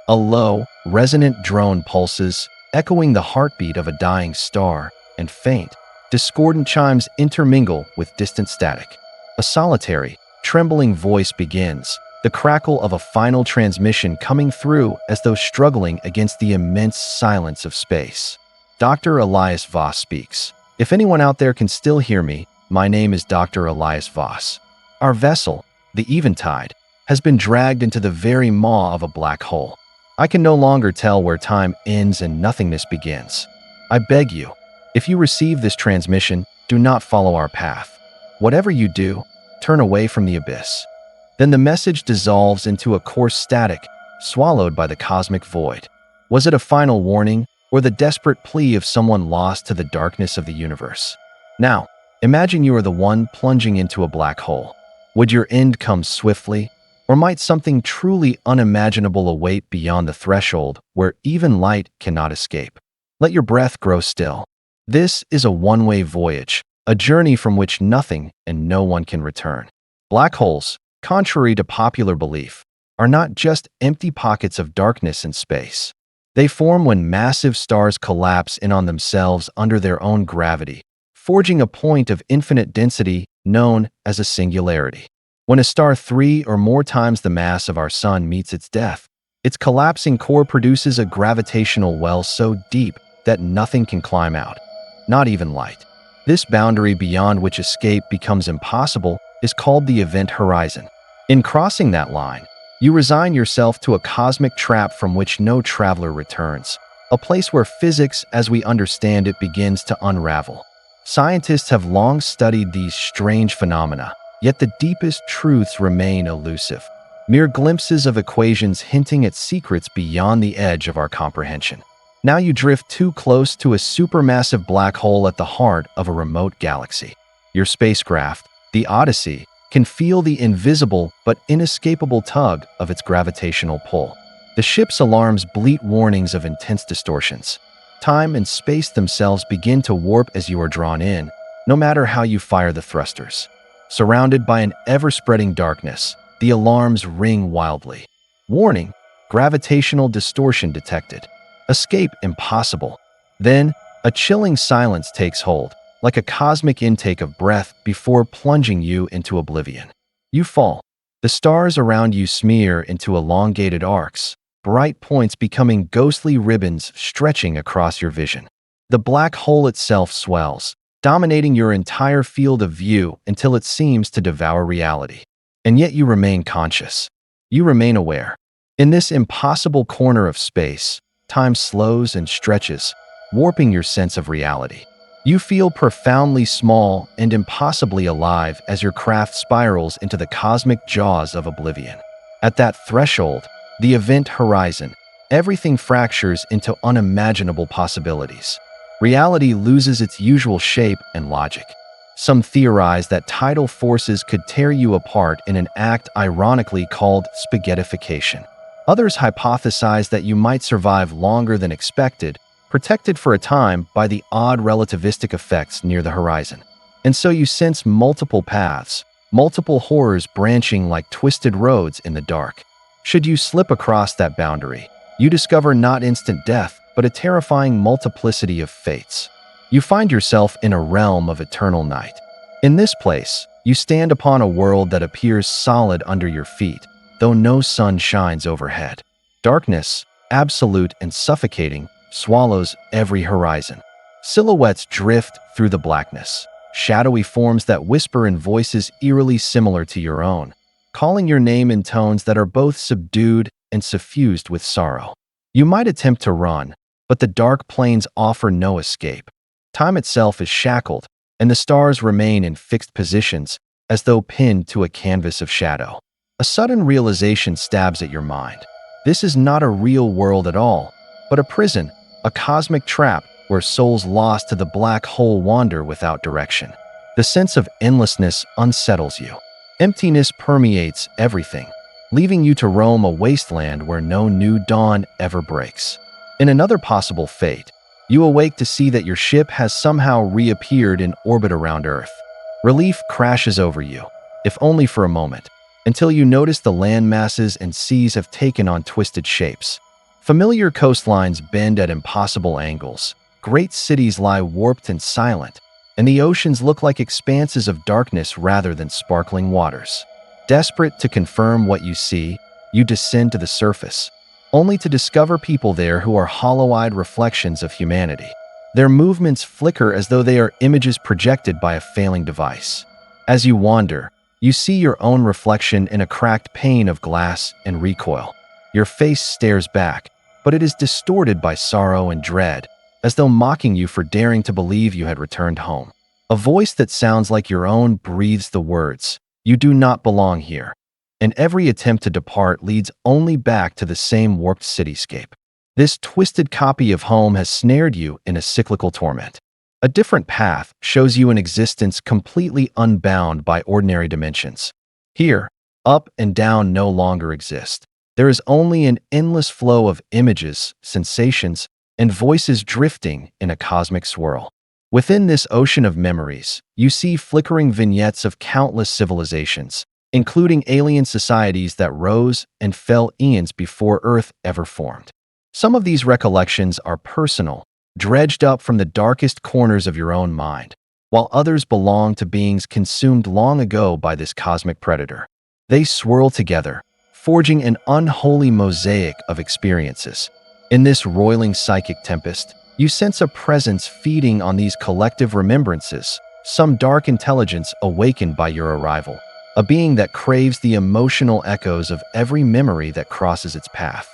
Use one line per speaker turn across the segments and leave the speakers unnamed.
A low, resonant drone pulses, echoing the heartbeat of a dying star, and faint, discordant chimes intermingle with distant static. A solitary, trembling voice begins, the crackle of a final transmission coming through as though struggling against the immense silence of space. Dr. Elias Voss speaks. If anyone out there can still hear me, my name is Dr. Elias Voss. Our vessel, the Eventide, has been dragged into the very maw of a black hole. I can no longer tell where time ends and nothingness begins. I beg you, if you receive this transmission, do not follow our path. Whatever you do, turn away from the abyss. Then the message dissolves into a coarse static, swallowed by the cosmic void. Was it a final warning, or the desperate plea of someone lost to the darkness of the universe? Now, imagine you are the one plunging into a black hole. Would your end come swiftly, or might something truly unimaginable await beyond the threshold where even light cannot escape? Let your breath grow still. This is a one-way voyage, a journey from which nothing and no one can return. Black holes, contrary to popular belief, are not just empty pockets of darkness in space. They form when massive stars collapse in on themselves under their own gravity, forging a point of infinite density known as a singularity. When a star 3 or more times the mass of our Sun meets its death, its collapsing core produces a gravitational well so deep that nothing can climb out, not even light. This boundary beyond which escape becomes impossible is called the event horizon. In crossing that line, you resign yourself to a cosmic trap from which no traveler returns, a place where physics as we understand it begins to unravel. Scientists have long studied these strange phenomena, yet the deepest truths remain elusive, mere glimpses of equations hinting at secrets beyond the edge of our comprehension. Now you drift too close to a supermassive black hole at the heart of a remote galaxy. Your spacecraft, the Odyssey, can feel the invisible but inescapable tug of its gravitational pull. The ship's alarms bleat warnings of intense distortions. Time and space themselves begin to warp as you are drawn in, no matter how you fire the thrusters. Surrounded by an ever-spreading darkness, the alarms ring wildly. Warning: gravitational distortion detected. Escape impossible. Then, a chilling silence takes hold, like a cosmic intake of breath before plunging you into oblivion. You fall. The stars around you smear into elongated arcs, bright points becoming ghostly ribbons stretching across your vision. The black hole itself swells, dominating your entire field of view until it seems to devour reality. And yet you remain conscious. You remain aware. In this impossible corner of space, time slows and stretches, warping your sense of reality. You feel profoundly small and impossibly alive as your craft spirals into the cosmic jaws of oblivion. At that threshold, the event horizon, everything fractures into unimaginable possibilities. Reality loses its usual shape and logic. Some theorize that tidal forces could tear you apart in an act ironically called spaghettification. Others hypothesize that you might survive longer than expected, protected for a time by the odd relativistic effects near the horizon. And so you sense multiple paths, multiple horrors branching like twisted roads in the dark. Should you slip across that boundary, you discover not instant death, but a terrifying multiplicity of fates. You find yourself in a realm of eternal night. In this place, you stand upon a world that appears solid under your feet, though no sun shines overhead. Darkness, absolute and suffocating, swallows every horizon. Silhouettes drift through the blackness, shadowy forms that whisper in voices eerily similar to your own, calling your name in tones that are both subdued and suffused with sorrow. You might attempt to run, but the dark plains offer no escape. Time itself is shackled, and the stars remain in fixed positions, as though pinned to a canvas of shadow. A sudden realization stabs at your mind. This is not a real world at all, but a prison, a cosmic trap where souls lost to the black hole wander without direction. The sense of endlessness unsettles you. Emptiness permeates everything, leaving you to roam a wasteland where no new dawn ever breaks. In another possible fate, you awake to see that your ship has somehow reappeared in orbit around Earth. Relief crashes over you, if only for a moment, until you notice the land masses and seas have taken on twisted shapes. Familiar coastlines bend at impossible angles, great cities lie warped and silent, and the oceans look like expanses of darkness rather than sparkling waters. Desperate to confirm what you see, you descend to the surface, only to discover people there who are hollow-eyed reflections of humanity. Their movements flicker as though they are images projected by a failing device. As you wander, you see your own reflection in a cracked pane of glass and recoil. Your face stares back, but it is distorted by sorrow and dread, as though mocking you for daring to believe you had returned home. A voice that sounds like your own breathes the words, "You do not belong here," and every attempt to depart leads only back to the same warped cityscape. This twisted copy of home has snared you in a cyclical torment. A different path shows you an existence completely unbound by ordinary dimensions. Here, up and down no longer exist. There is only an endless flow of images, sensations, and voices drifting in a cosmic swirl. Within this ocean of memories, you see flickering vignettes of countless civilizations, including alien societies that rose and fell eons before Earth ever formed. Some of these recollections are personal, dredged up from the darkest corners of your own mind, while others belong to beings consumed long ago by this cosmic predator. They swirl together, forging an unholy mosaic of experiences. In this roiling psychic tempest, you sense a presence feeding on these collective remembrances, some dark intelligence awakened by your arrival, a being that craves the emotional echoes of every memory that crosses its path.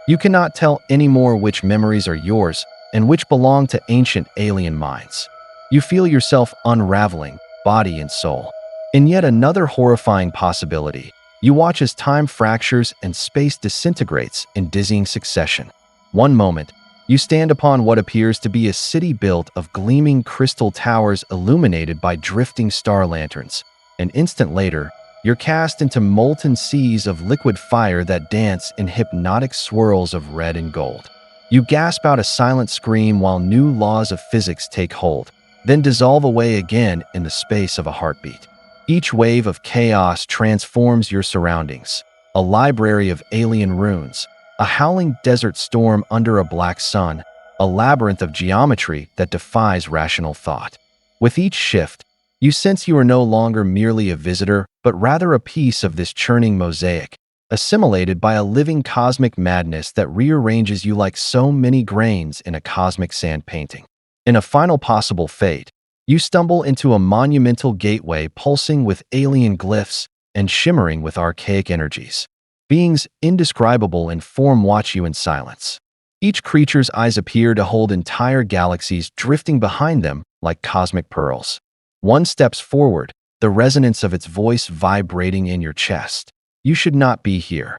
You cannot tell anymore which memories are yours and which belong to ancient alien minds. You feel yourself unraveling, body and soul. In yet another horrifying possibility, you watch as time fractures and space disintegrates in dizzying succession. One moment, you stand upon what appears to be a city built of gleaming crystal towers illuminated by drifting star lanterns. An instant later, you're cast into molten seas of liquid fire that dance in hypnotic swirls of red and gold. You gasp out a silent scream while new laws of physics take hold, then dissolve away again in the space of a heartbeat. Each wave of chaos transforms your surroundings, a library of alien runes, a howling desert storm under a black sun, a labyrinth of geometry that defies rational thought. With each shift, you sense you are no longer merely a visitor, but rather a piece of this churning mosaic, assimilated by a living cosmic madness that rearranges you like so many grains in a cosmic sand painting. In a final possible fate, you stumble into a monumental gateway pulsing with alien glyphs and shimmering with archaic energies. Beings indescribable in form watch you in silence. Each creature's eyes appear to hold entire galaxies drifting behind them like cosmic pearls. One steps forward, the resonance of its voice vibrating in your chest. You should not be here.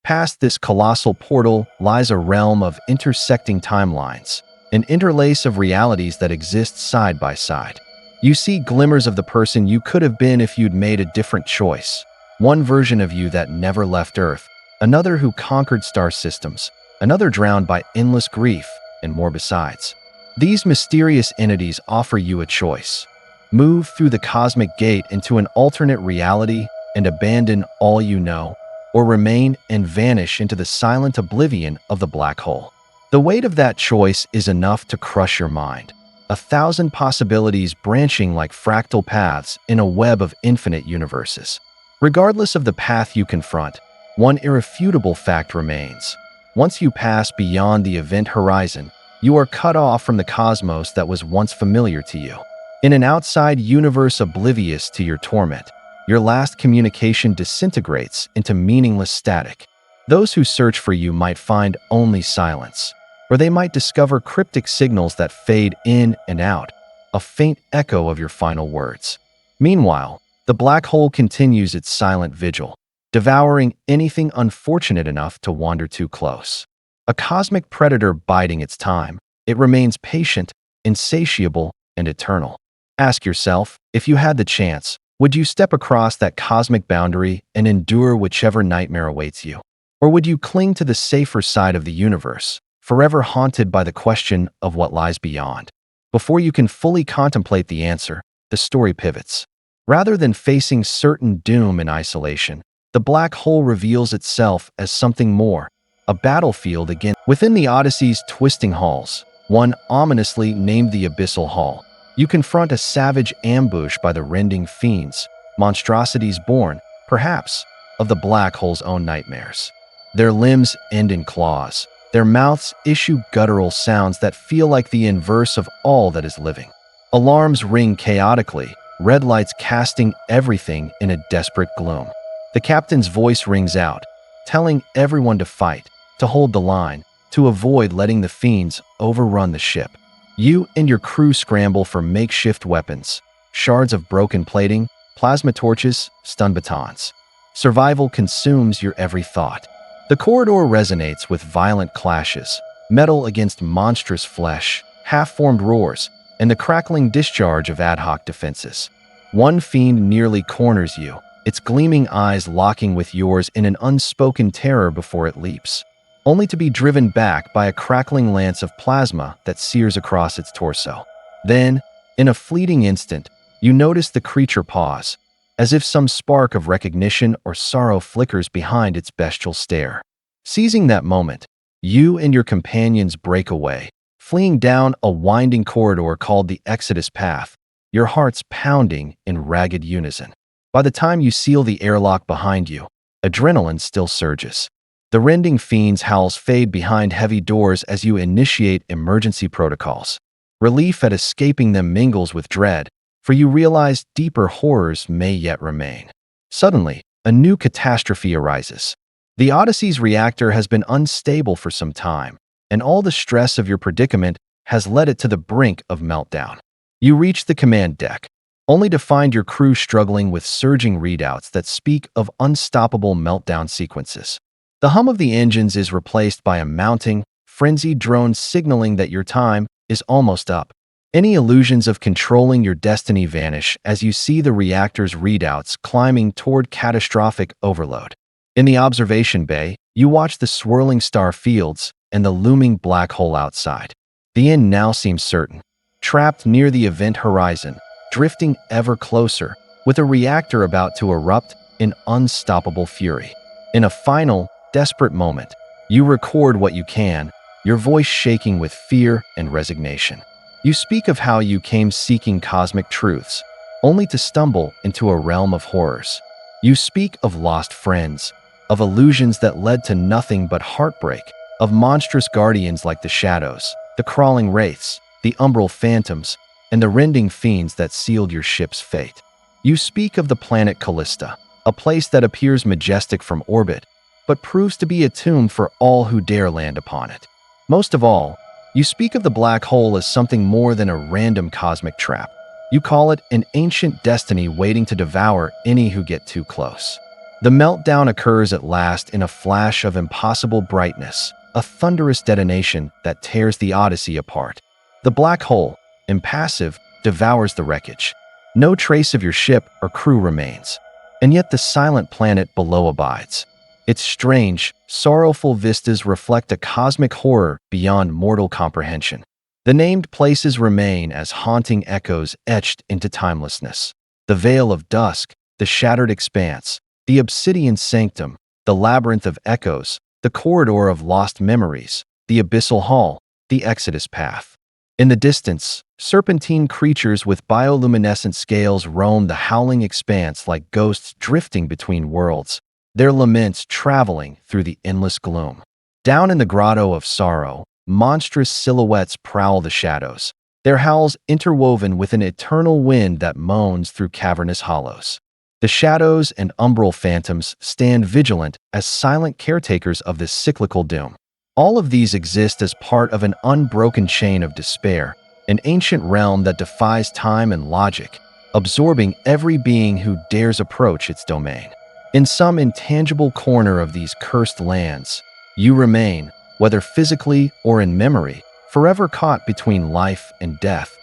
Past this colossal portal lies a realm of intersecting timelines, an interlace of realities that exist side by side. You see glimmers of the person you could have been if you'd made a different choice. One version of you that never left Earth, another who conquered star systems, another drowned by endless grief, and more besides. These mysterious entities offer you a choice. Move through the cosmic gate into an alternate reality and abandon all you know, or remain and vanish into the silent oblivion of the black hole. The weight of that choice is enough to crush your mind. 1,000 possibilities branching like fractal paths in a web of infinite universes. Regardless of the path you confront, one irrefutable fact remains. Once you pass beyond the event horizon, you are cut off from the cosmos that was once familiar to you. In an outside universe oblivious to your torment, your last communication disintegrates into meaningless static. Those who search for you might find only silence, or they might discover cryptic signals that fade in and out, a faint echo of your final words. Meanwhile, the black hole continues its silent vigil, devouring anything unfortunate enough to wander too close. A cosmic predator biding its time, it remains patient, insatiable, and eternal. Ask yourself, if you had the chance, would you step across that cosmic boundary and endure whichever nightmare awaits you? Or would you cling to the safer side of the universe, forever haunted by the question of what lies beyond? Before you can fully contemplate the answer, the story pivots. Rather than facing certain doom in isolation, the black hole reveals itself as something more, a battlefield again. Within the Odyssey's twisting halls, one ominously named the Abyssal Hall, you confront a savage ambush by the rending fiends, monstrosities born, perhaps, of the black hole's own nightmares. Their limbs end in claws. Their mouths issue guttural sounds that feel like the inverse of all that is living. Alarms ring chaotically, red lights casting everything in a desperate gloom. The captain's voice rings out, telling everyone to fight, to hold the line, to avoid letting the fiends overrun the ship. You and your crew scramble for makeshift weapons, shards of broken plating, plasma torches, stun batons. Survival consumes your every thought. The corridor resonates with violent clashes, metal against monstrous flesh, half-formed roars, and the crackling discharge of ad hoc defenses. One fiend nearly corners you, its gleaming eyes locking with yours in an unspoken terror before it leaps, only to be driven back by a crackling lance of plasma that sears across its torso. Then, in a fleeting instant, you notice the creature pause, as if some spark of recognition or sorrow flickers behind its bestial stare. Seizing that moment, you and your companions break away, fleeing down a winding corridor called the Exodus Path, your hearts pounding in ragged unison. By the time you seal the airlock behind you, adrenaline still surges. The rending fiends' howls fade behind heavy doors as you initiate emergency protocols. Relief at escaping them mingles with dread, for you realize deeper horrors may yet remain. Suddenly, a new catastrophe arises. The Odyssey's reactor has been unstable for some time, and all the stress of your predicament has led it to the brink of meltdown. You reach the command deck, only to find your crew struggling with surging readouts that speak of unstoppable meltdown sequences. The hum of the engines is replaced by a mounting, frenzied drone signaling that your time is almost up. Any illusions of controlling your destiny vanish as you see the reactor's readouts climbing toward catastrophic overload. In the observation bay, you watch the swirling star fields and the looming black hole outside. The end now seems certain. Trapped near the event horizon, drifting ever closer, with a reactor about to erupt in unstoppable fury. In a final, desperate moment, you record what you can, your voice shaking with fear and resignation. You speak of how you came seeking cosmic truths, only to stumble into a realm of horrors. You speak of lost friends, of illusions that led to nothing but heartbreak, of monstrous guardians like the shadows, the crawling wraiths, the umbral phantoms, and the rending fiends that sealed your ship's fate. You speak of the planet Calista, a place that appears majestic from orbit, but proves to be a tomb for all who dare land upon it. Most of all, you speak of the black hole as something more than a random cosmic trap. You call it an ancient destiny waiting to devour any who get too close. The meltdown occurs at last in a flash of impossible brightness, a thunderous detonation that tears the Odyssey apart. The black hole, impassive, devours the wreckage. No trace of your ship or crew remains, and yet the silent planet below abides. Its strange, sorrowful vistas reflect a cosmic horror beyond mortal comprehension. The named places remain as haunting echoes etched into timelessness. The Veil of Dusk, the Shattered Expanse, the Obsidian Sanctum, the Labyrinth of Echoes, the Corridor of Lost Memories, the Abyssal Hall, the Exodus Path. In the distance, serpentine creatures with bioluminescent scales roam the howling expanse like ghosts drifting between worlds, their laments traveling through the endless gloom. Down in the Grotto of Sorrow, monstrous silhouettes prowl the shadows, their howls interwoven with an eternal wind that moans through cavernous hollows. The shadows and umbral phantoms stand vigilant as silent caretakers of this cyclical doom. All of these exist as part of an unbroken chain of despair, an ancient realm that defies time and logic, absorbing every being who dares approach its domain. In some intangible corner of these cursed lands, you remain, whether physically or in memory, forever caught between life and death,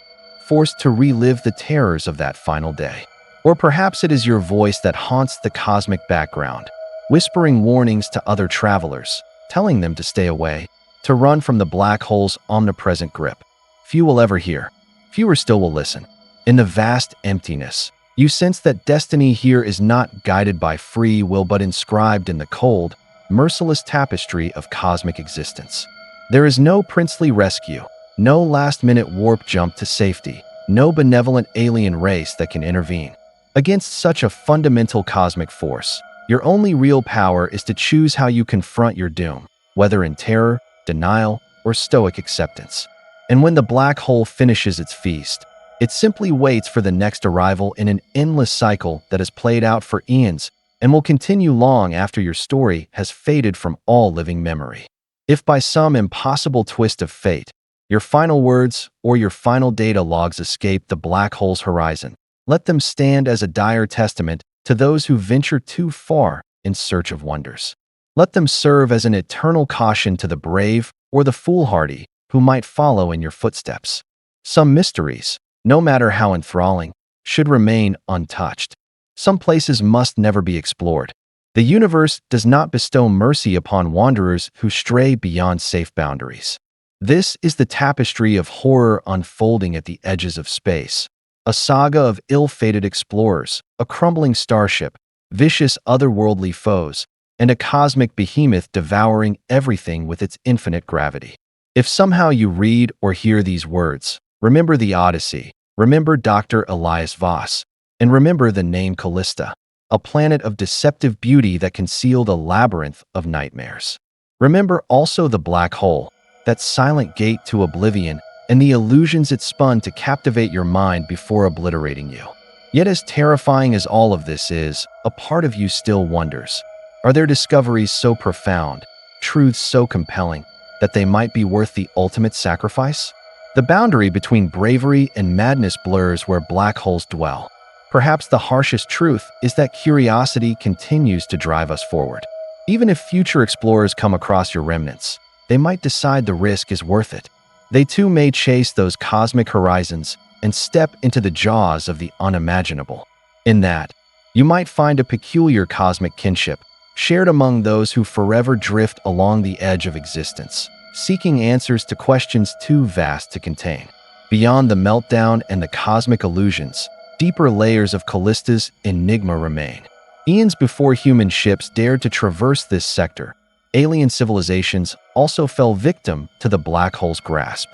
forced to relive the terrors of that final day. Or perhaps it is your voice that haunts the cosmic background, whispering warnings to other travelers, telling them to stay away, to run from the black hole's omnipresent grip. Few will ever hear. Fewer still will listen. In the vast emptiness, you sense that destiny here is not guided by free will but inscribed in the cold, merciless tapestry of cosmic existence. There is no princely rescue, no last-minute warp jump to safety, no benevolent alien race that can intervene. Against such a fundamental cosmic force, your only real power is to choose how you confront your doom, whether in terror, denial, or stoic acceptance. And when the black hole finishes its feast, it simply waits for the next arrival in an endless cycle that has played out for eons and will continue long after your story has faded from all living memory. If by some impossible twist of fate, your final words or your final data logs escape the black hole's horizon, let them stand as a dire testament to those who venture too far in search of wonders. Let them serve as an eternal caution to the brave or the foolhardy who might follow in your footsteps. Some mysteries, no matter how enthralling, should remain untouched. Some places must never be explored. The universe does not bestow mercy upon wanderers who stray beyond safe boundaries. This is the tapestry of horror unfolding at the edges of space, a saga of ill-fated explorers, a crumbling starship, vicious otherworldly foes, and a cosmic behemoth devouring everything with its infinite gravity. If somehow you read or hear these words, remember the Odyssey, remember Dr. Elias Voss, and remember the name Calista, a planet of deceptive beauty that concealed a labyrinth of nightmares. Remember also the black hole, that silent gate to oblivion, and the illusions it spun to captivate your mind before obliterating you. Yet as terrifying as all of this is, a part of you still wonders. Are there discoveries so profound, truths so compelling, that they might be worth the ultimate sacrifice? The boundary between bravery and madness blurs where black holes dwell. Perhaps the harshest truth is that curiosity continues to drive us forward. Even if future explorers come across your remnants, they might decide the risk is worth it. They too may chase those cosmic horizons and step into the jaws of the unimaginable. In that, you might find a peculiar cosmic kinship, shared among those who forever drift along the edge of existence, seeking answers to questions too vast to contain. Beyond the meltdown and the cosmic illusions, deeper layers of Callista's enigma remain. Eons before human ships dared to traverse this sector, alien civilizations also fell victim to the black hole's grasp.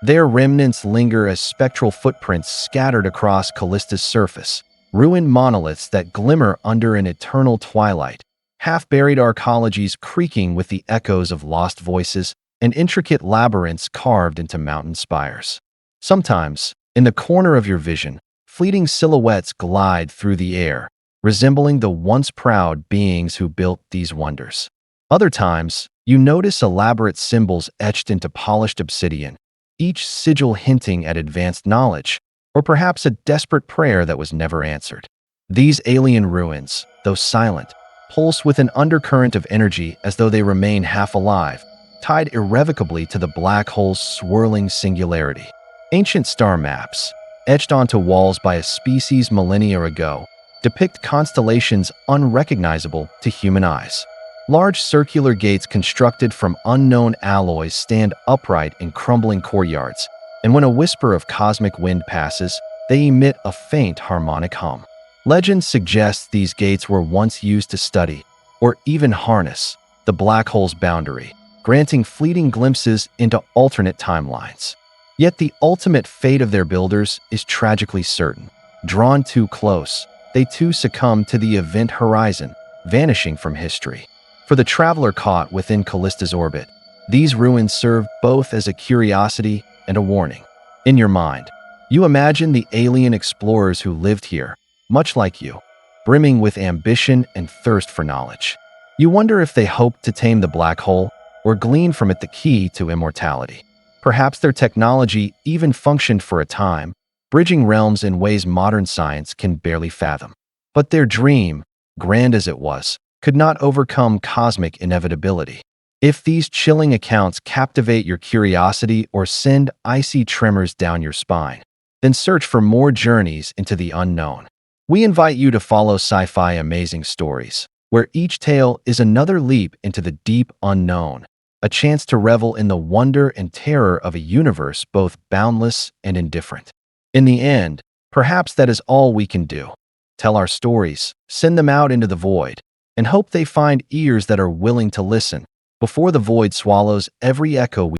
Their remnants linger as spectral footprints scattered across Callista's surface, ruined monoliths that glimmer under an eternal twilight, half-buried arcologies creaking with the echoes of lost voices, and intricate labyrinths carved into mountain spires. Sometimes, in the corner of your vision, fleeting silhouettes glide through the air, resembling the once proud beings who built these wonders. Other times, you notice elaborate symbols etched into polished obsidian, each sigil hinting at advanced knowledge, or perhaps a desperate prayer that was never answered. These alien ruins, though silent, pulse with an undercurrent of energy as though they remain half alive, tied irrevocably to the black hole's swirling singularity. Ancient star maps, etched onto walls by a species millennia ago, depict constellations unrecognizable to human eyes. Large circular gates constructed from unknown alloys stand upright in crumbling courtyards, and when a whisper of cosmic wind passes, they emit a faint harmonic hum. Legend suggests these gates were once used to study, or even harness, the black hole's boundary, granting fleeting glimpses into alternate timelines. Yet the ultimate fate of their builders is tragically certain. Drawn too close, they too succumb to the event horizon, vanishing from history. For the traveler caught within Callista's orbit, these ruins serve both as a curiosity and a warning. In your mind, you imagine the alien explorers who lived here, much like you, brimming with ambition and thirst for knowledge. You wonder if they hoped to tame the black hole or glean from it the key to immortality. Perhaps their technology even functioned for a time, bridging realms in ways modern science can barely fathom. But their dream, grand as it was, could not overcome cosmic inevitability. If these chilling accounts captivate your curiosity or send icy tremors down your spine, then search for more journeys into the unknown. We invite you to follow Sci-Fi Amazing Stories, where each tale is another leap into the deep unknown, a chance to revel in the wonder and terror of a universe both boundless and indifferent. In the end, perhaps that is all we can do. Tell our stories, send them out into the void, and hope they find ears that are willing to listen before the void swallows every echo we